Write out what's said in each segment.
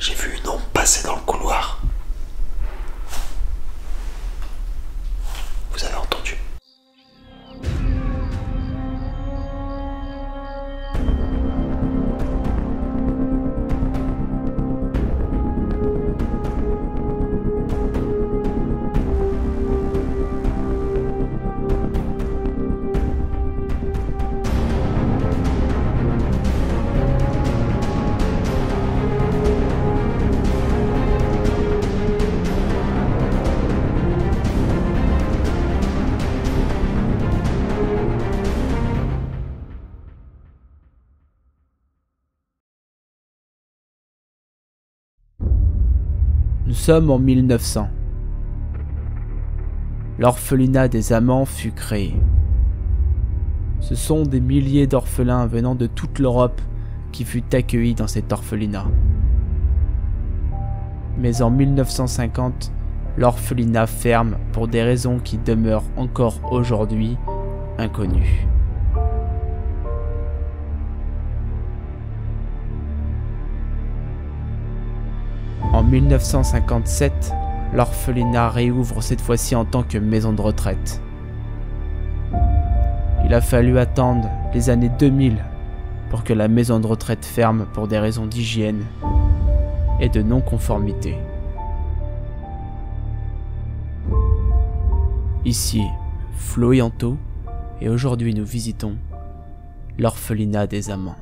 J'ai vu une ombre passer dans le couloir. Vous avez entendu? Nous sommes en 1900. L'orphelinat des amants fut créé. Ce sont des milliers d'orphelins venant de toute l'Europe qui furent accueillis dans cet orphelinat. Mais en 1950, l'orphelinat ferme pour des raisons qui demeurent encore aujourd'hui inconnues. En 1957, l'orphelinat réouvre cette fois-ci en tant que maison de retraite. Il a fallu attendre les années 2000 pour que la maison de retraite ferme pour des raisons d'hygiène et de non-conformité. Ici, Flo et Anto, et aujourd'hui nous visitons l'orphelinat des amants.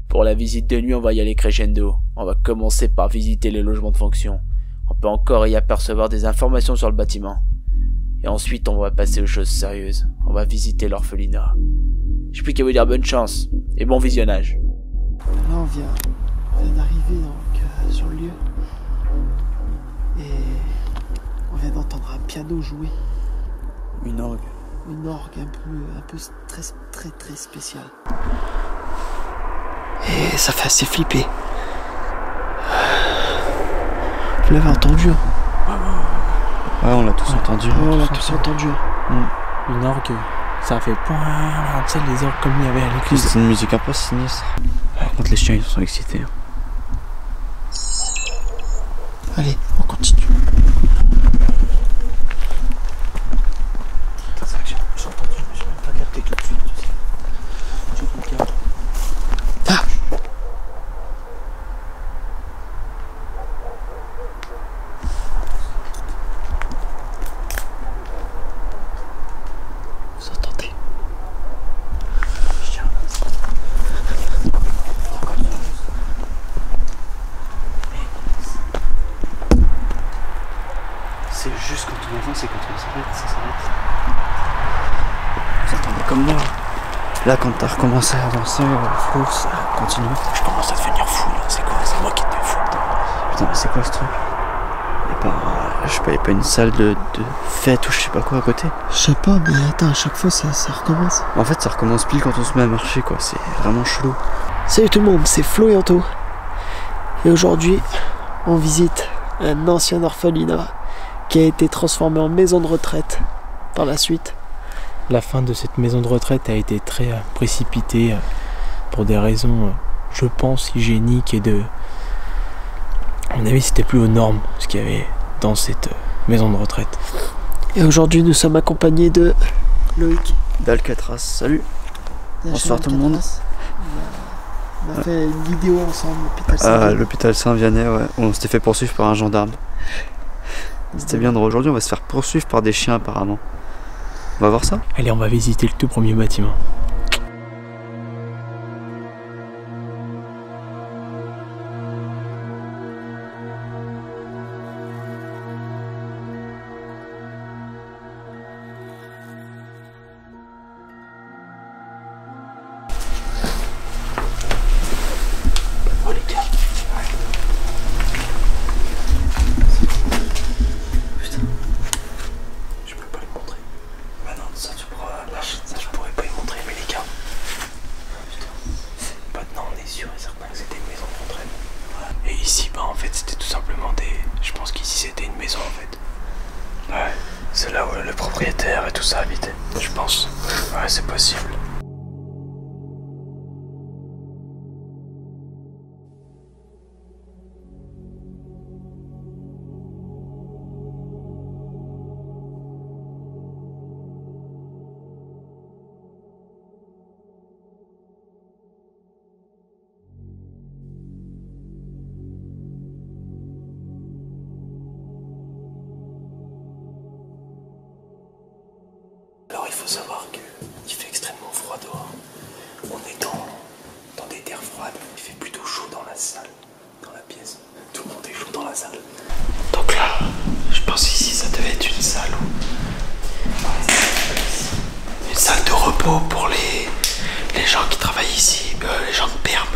Pour la visite de nuit, on va y aller crescendo. On va commencer par visiter les logements de fonction. On peut encore y apercevoir des informations sur le bâtiment. Et ensuite, on va passer aux choses sérieuses. On va visiter l'orphelinat. Je puis qu'à vous dire bonne chance et bon visionnage. Là, on vient d'arriver donc sur le lieu. Et on vient d'entendre un piano jouer. Une orgue. Une orgue un peu très spéciale. Et ça fait assez flipper. Vous l'avez entendu? Ouais, on l'a tous entendu. Ouais, on l'a tous entendu. Une orgue, ça fait point, tu sais, les orgues comme il y avait à l'église. C'est une musique un peu sinistre. Par contre, les chiens, ils sont excités. Allez, on continue. C'est ça que j'ai entendu, mais j'ai même pas capté tout de suite. J'ai regarde. Ah! c'est juste quand on avance et quand on s'arrête, ça s'arrête. Vous entendez comme moi. Là, quand t'as recommencé à avancer, Flo, ça continue. Je commence à devenir fou là, c'est quoi? C'est moi qui te fou. Putain, mais c'est quoi ce truc? Y'a pas une salle de fête ou je sais pas quoi à côté? Je sais pas, mais attends, à chaque fois ça recommence. En fait, ça recommence pile quand on se met à marcher, quoi. C'est vraiment chelou. Salut tout le monde, c'est Flo et Anto. Et aujourd'hui, on visite un ancien orphelinat qui a été transformé en maison de retraite par la suite. La fin de cette maison de retraite a été très précipitée pour des raisons, je pense, hygiéniques et de... À mon avis, c'était plus aux normes ce qu'il y avait dans cette maison de retraite. Et aujourd'hui, nous sommes accompagnés de Loïc. D'Alcatraz, salut. Bonsoir tout le monde. On a fait une vidéo ensemble, l'hôpital Saint-Vianney. À l'hôpital Saint-Vianney, ouais. On s'était fait poursuivre par un gendarme. C'était bien drôle. Aujourd'hui, on va se faire poursuivre par des chiens apparemment. On va voir ça? Allez, on va visiter le tout premier bâtiment. Ici, en fait, c'était tout simplement des... Je pense qu'ici, c'était une maison, en fait. Ouais, c'est là où le propriétaire et tout ça habitait, je pense. Ouais, c'est possible. Alors il faut savoir qu'il fait extrêmement froid dehors. On est dans des terres froides. Il fait plutôt chaud dans la salle, dans la pièce. Tout le monde est chaud dans la salle. Donc là, je pense qu'ici ça devait être une salle une salle de repos pour les gens qui travaillent ici, les gens de perm.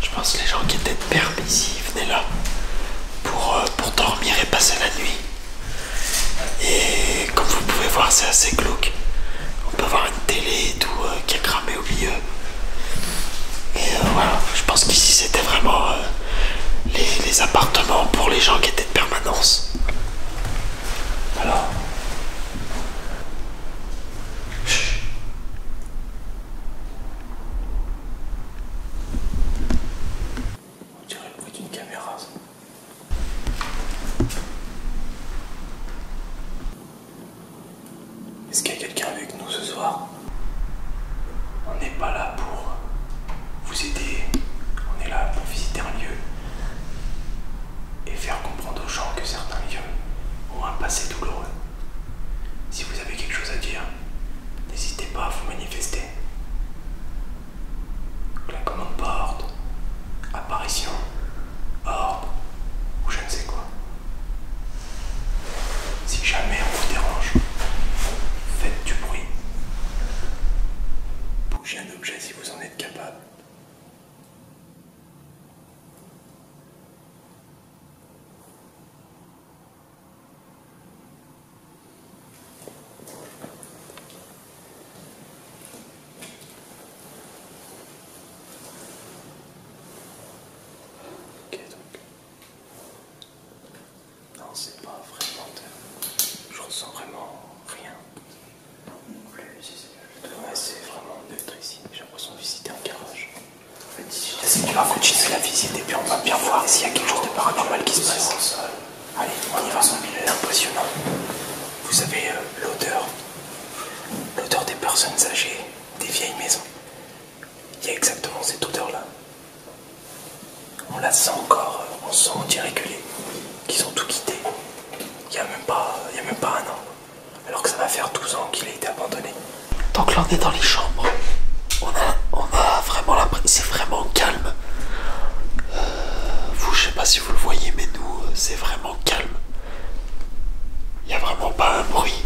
Je pense que les gens qui étaient de perm ici, ils venaient là pour dormir et passer la nuit. Et comme vous pouvez voir, c'est assez glauque. On peut voir une télé et tout qui est cramée au milieu. Et voilà, je pense qu'ici c'était vraiment les appartements pour les gens qui étaient de permanence. Alors. Chut. On dirait le bruit d'une caméra, ça. Est-ce qu'il y a quelqu'un avec nous ce soir? On n'est pas là pour vous aider, on est là pour visiter un lieu et faire comprendre aux gens que certains lieux ont un passé douloureux. Si vous avez quelque chose à dire, n'hésitez pas à vous manifester. Claquement de porte, apparition, ordre ou je ne sais quoi. Si jamais on vous dérange, faites du bruit. Bougez un objet si vous en êtes capable. Ok, donc. Non, c'est pas vraiment. Je ressens vraiment rien. Ouais, c'est vraiment neutre ici. J'ai l'impression de visiter un garage. On va continuer la visite et puis on va bien voir s'il y a quelque chose de paranormal qui se passe. Allez, on y va. C'est impressionnant. Vous savez, l'odeur des personnes âgées, des vieilles maisons. Il y a exactement cette odeur-là. On la sent encore, on dirait qu'ils ont tout quitté. Il n'y a même pas un an. Alors que ça va faire 12 ans qu'il a été abandonné. Donc là on est dans les chambres. On a vraiment l'impression, c'est vraiment calme. Vous, je sais pas si vous le voyez, mais nous, c'est vraiment calme. vraiment pas un bruit.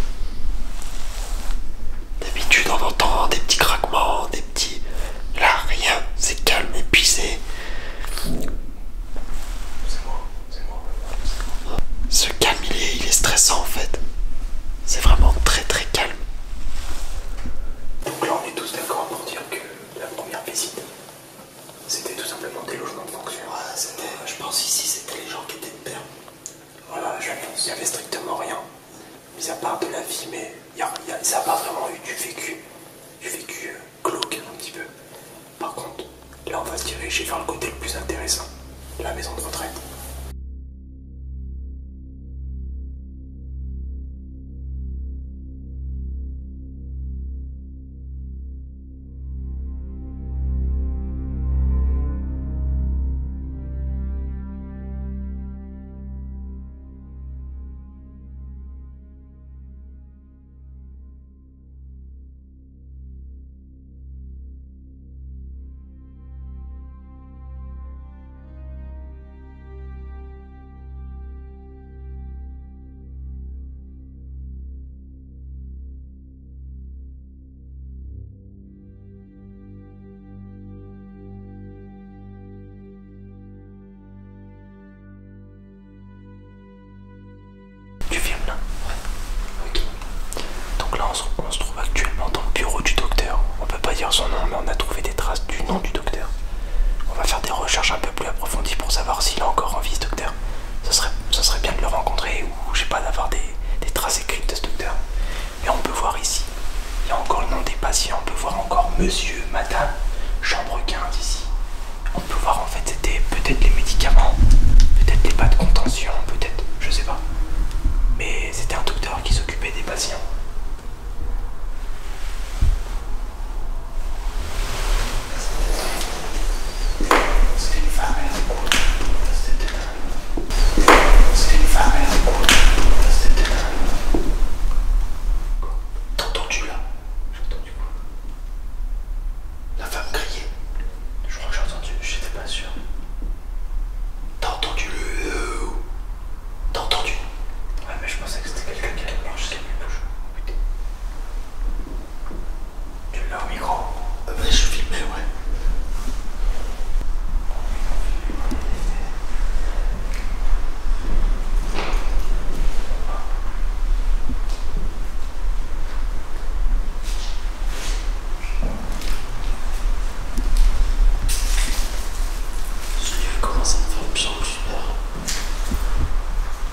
D'habitude on entend des petits craquements, des petits... Là rien, c'est calme et puis c'est... Ce calme il est stressant en fait. C'est vraiment très très calme. Donc là on est tous d'accord pour dire que la première visite, c'était tout simplement des logements de fonction. Ouais, c'était, je pense ici c'était les gens qui étaient de terre. Voilà, il n'y avait strictement rien, mis à part de la vie, mais ça n'a pas vraiment eu du vécu glauque un petit peu. Par contre, là on va se diriger vers le côté le plus intéressant, la maison de retraite. Tu filmes là? Ouais. Ok. Donc là on se trouve actuellement dans le bureau du docteur. On peut pas dire son nom, mais on a trouvé des traces du nom du docteur. On va faire des recherches un peu plus approfondies pour savoir s'il est encore en vie ce docteur. Ce serait bien de le rencontrer ou je sais pas, d'avoir des traces écrites de ce docteur. Et on peut voir ici, il y a encore le nom des patients, on peut voir encore monsieur, madame, chambre 15 ici. On peut voir en fait c'était peut-être les médicaments, peut-être les pas de contention, peut-être, je sais pas. Mais c'était un docteur qui s'occupait des patients. C'était une femme, c'était une femme, c'était t'as entendu là? J'ai entendu quoi? La femme crier. Je crois que j'ai entendu, j'étais pas sûr. T'as entendu le... T'as entendu? Ouais, mais je pensais que c'était quelqu'un qui allait marcher sur mes bouches. Putain. Tu l'as au micro? Ouais, je filmais, ouais. Ce lieu commence à me faire de plus en plus peur.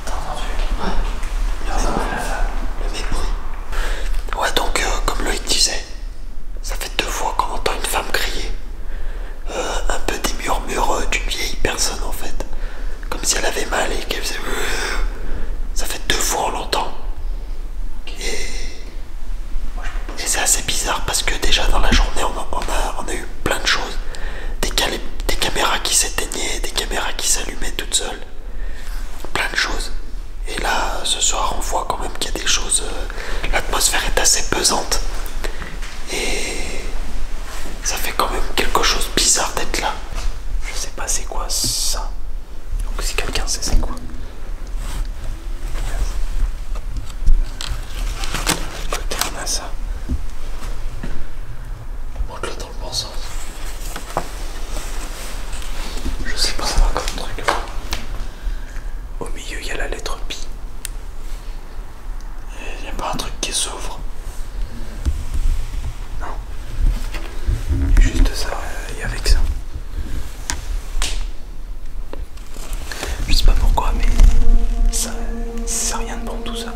T'as entendu? Ouais. T'as entendu la femme? Le mépris. Ouais, donc, comme Loïc disait, ça fait 2 fois qu'on entend une femme crier. Un peu des murmures d'une vieille personne en fait. Comme si elle avait mal et qu'elle faisait... Ça fait 2 fois on l'entend. Et c'est assez bizarre parce que déjà dans la journée on a eu plein de choses. Des caméras qui s'éteignaient, des caméras qui s'allumaient toutes seules. Plein de choses. Et là, ce soir, on voit quand même qu'il y a des choses... l'atmosphère est assez pesante. Et ça fait quand même quelque chose de bizarre d'être là. Je sais pas c'est quoi ça. Donc si quelqu'un sait c'est quoi. Côté on a ça. Montre-le dans le bon sens. Je sais pas ça va comme truc. Au milieu il y a la lettre Pi. Il n'y a pas un truc qui s'ouvre. Non. Juste ça et avec ça. Je sais pas pourquoi mais ça c'est rien de bon tout ça.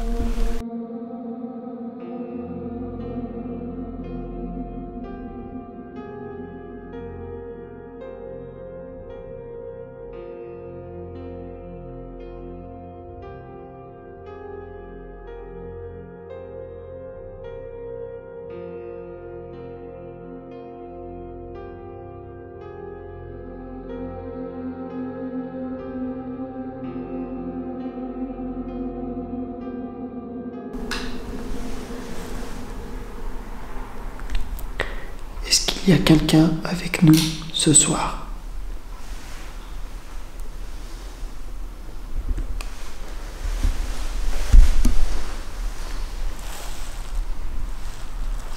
Est-ce qu'il y a quelqu'un avec nous ce soir?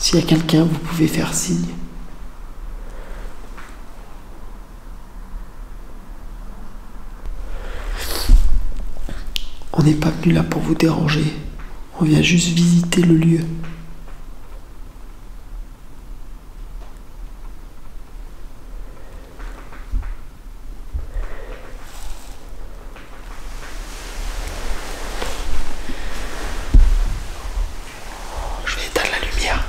S'il y a quelqu'un, vous pouvez faire signe. On n'est pas venu là pour vous déranger. On vient juste visiter le lieu. Je vais éteindre la lumière.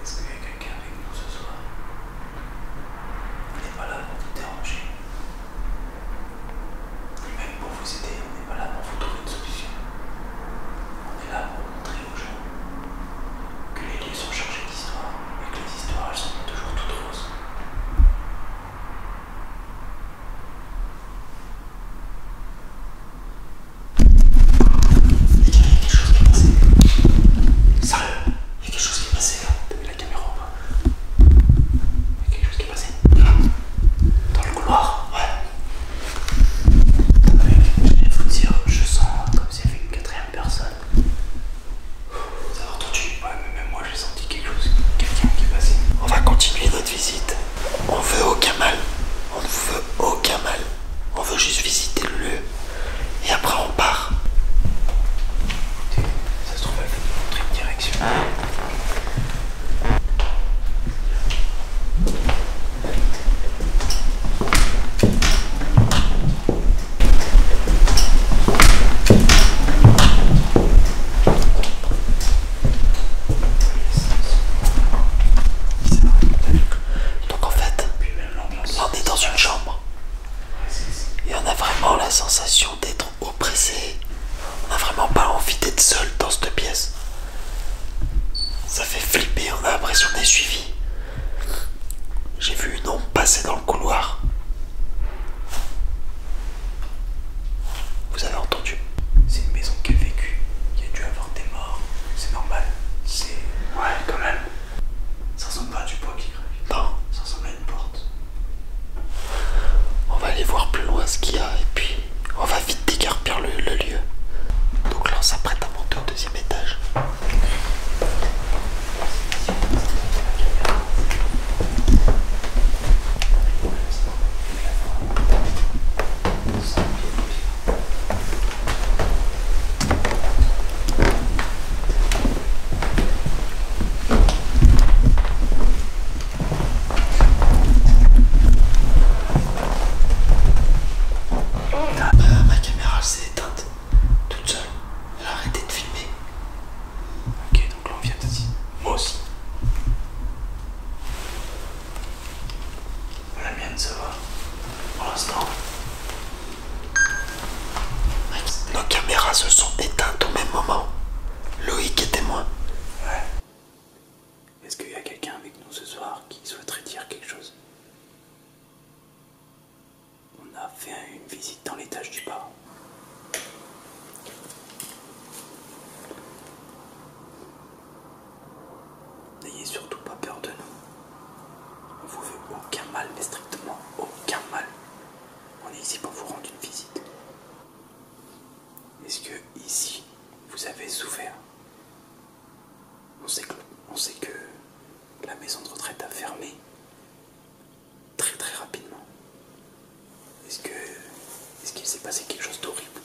Est-ce qu'il y a quelqu'un avec nous ce soir? On n'est pas là pour vous déranger, ni même pour vous aider. On n'est pas là pour vous trouver une solution. On est là pour montrer aux gens que les lieux sont chargés d'histoire et que les histoires, elles sont pas toujours toutes roses. Il y a quelque chose qui est passé. Sérieux? Il y a quelque chose qui est passé là. T'as mis la caméra ou pas? Il y a quelque chose qui est passé. Dans le couloir? Ouais. Je vais vous dire, je sens comme s'il y avait une quatrième personne. Vous avez entendu? Ouais, mais même moi j'ai senti quelque chose. Quelqu'un qui est passé. On va continuer notre visite. On veut aucun mal. On ne veut aucun mal. On veut juste visiter le lieu. Et après on part. Écoutez, ça se trouve, elle veut nous montrer une direction. Donc en fait, Puis même l'ambiance. là on est dans une chambre. Et on a vraiment la sensation d'être oppressé. On n'a vraiment pas envie d'être seul dans cette pièce. Ça fait flipper, on a l'impression d'être suivi. J'ai vu une ombre passer dans le couloir. Vous avez entendu? C'est une maison qui a vécu. Il y a dû avoir des morts. C'est normal. C'est. Ouais, quand même. Ça ressemble pas à du bois qui gravite. Non. Ça ressemble à une porte. On va aller voir plus loin ce qu'il y a et puis on va vite déguerpir le lieu. Donc là on s'apprête à monter au deuxième étage. Ma caméra s'est éteinte toute seule. Elle a arrêté de filmer. Ok, donc là on vient de dire. Moi aussi. La mienne, ça va. Pour l'instant. Nos caméras se sont éteintes au même moment. Loïc est témoin. Ouais. Est-ce qu'il y a quelqu'un avec nous ce soir qui souhaiterait dire quelque chose? On a fait une visite dans l'étage du bas. N'ayez surtout pas peur de nous. On vous veut aucun mal, mais strictement aucun mal. On est ici pour vous rendre une visite. Est-ce que ici, vous avez souffert? On sait que la maison de retraite a fermé très très rapidement. Est-ce qu'il s'est passé quelque chose d'horrible?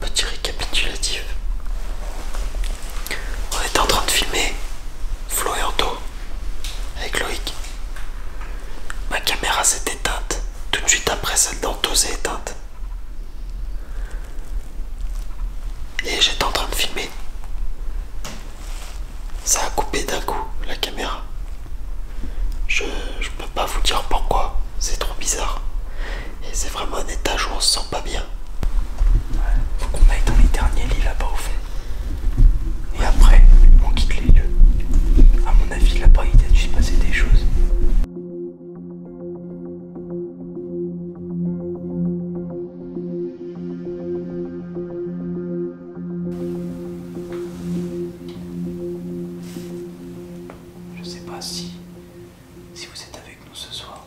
Petit récapitulatif. On était en train de filmer Flo et Anto avec Loïc. Ma caméra s'est éteinte tout de suite après celle d'Anto s'est éteinte. Et j'étais en train de filmer. Ça a coupé d'un coup la caméra. Je peux pas vous dire pourquoi, c'est trop bizarre. Et c'est vraiment un étage où on se sent pas bien. Faut qu'on aille dans les derniers lits là-bas au fond. Et après, on quitte les lieux. À mon avis, là-bas, il a dû se passer des choses. sais pas si vous êtes avec nous ce soir.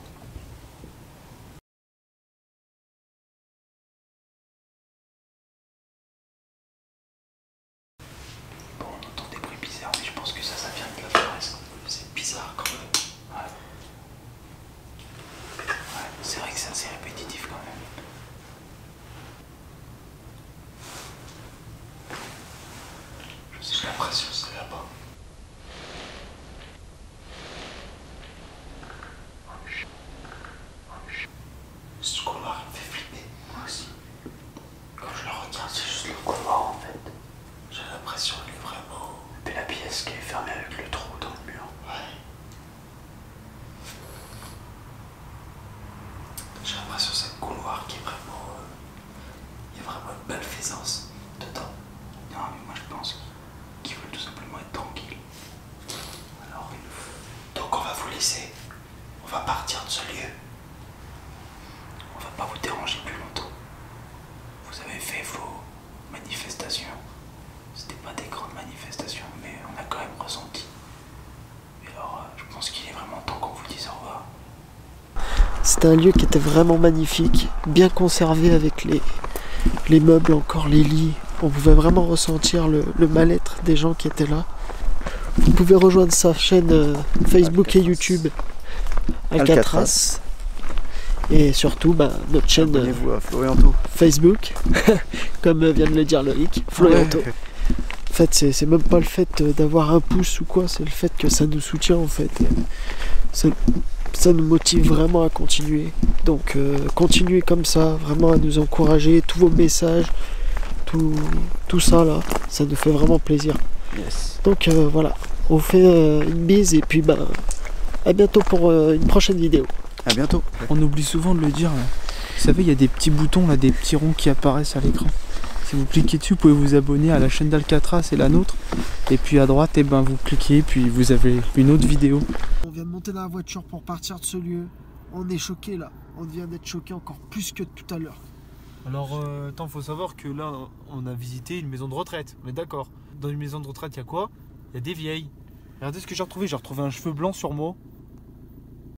Bon, on entend des bruits bizarres, mais je pense que ça vient de la forêt. C'est bizarre quand même. Ouais. Ouais, c'est vrai que c'est assez répétitif quand même. J'ai l'impression que c'est là-bas. Ce couloir me fait flipper, moi aussi. Quand je le regarde, c'est juste le couloir en fait. J'ai l'impression qu'il est vraiment... Et puis la pièce qui est fermée avec le trou dans le mur. Ouais. J'ai l'impression que c'est un couloir qui est vraiment... il y a vraiment une malfaisance dedans. Non, mais moi je pense qu'ils veulent tout simplement être tranquilles. Alors il faut... Donc on va vous laisser. On va partir de ce lieu. On va pas vous déranger plus longtemps. Vous avez fait vos manifestations. C'était pas des grandes manifestations, mais on a quand même ressenti. Et alors, je pense qu'il est vraiment temps qu'on vous dise au revoir. C'était un lieu qui était vraiment magnifique, bien conservé avec les meubles encore, les lits. On pouvait vraiment ressentir le mal-être des gens qui étaient là. Vous pouvez rejoindre sa chaîne Facebook et YouTube, Alcatraz. Et surtout notre chaîne Abonnez-vous à Florianto. Facebook, comme vient de le dire Loïc, Florianto. Ouais. En fait, c'est même pas le fait d'avoir un pouce ou quoi, c'est le fait que ça nous soutient en fait. Ça nous motive vraiment à continuer. Donc continuez comme ça, vraiment à nous encourager, tous vos messages, tout ça là, ça nous fait vraiment plaisir. Yes. Donc voilà, on fait une bise et puis à bientôt pour une prochaine vidéo. À bientôt. On oublie souvent de le dire. Là. Vous savez, il y a des petits boutons, là, des petits ronds qui apparaissent à l'écran. Si vous cliquez dessus, vous pouvez vous abonner à la chaîne d'Alcatraz et la nôtre. Et puis à droite, vous cliquez, puis vous avez une autre vidéo. On vient de monter dans la voiture pour partir de ce lieu. On est choqué là. On vient d'être choqué encore plus que tout à l'heure. Alors, faut savoir que là, on a visité une maison de retraite. On est d'accord. Dans une maison de retraite, il y a quoi? Il y a des vieilles. Regardez ce que j'ai retrouvé. J'ai retrouvé un cheveu blanc sur moi.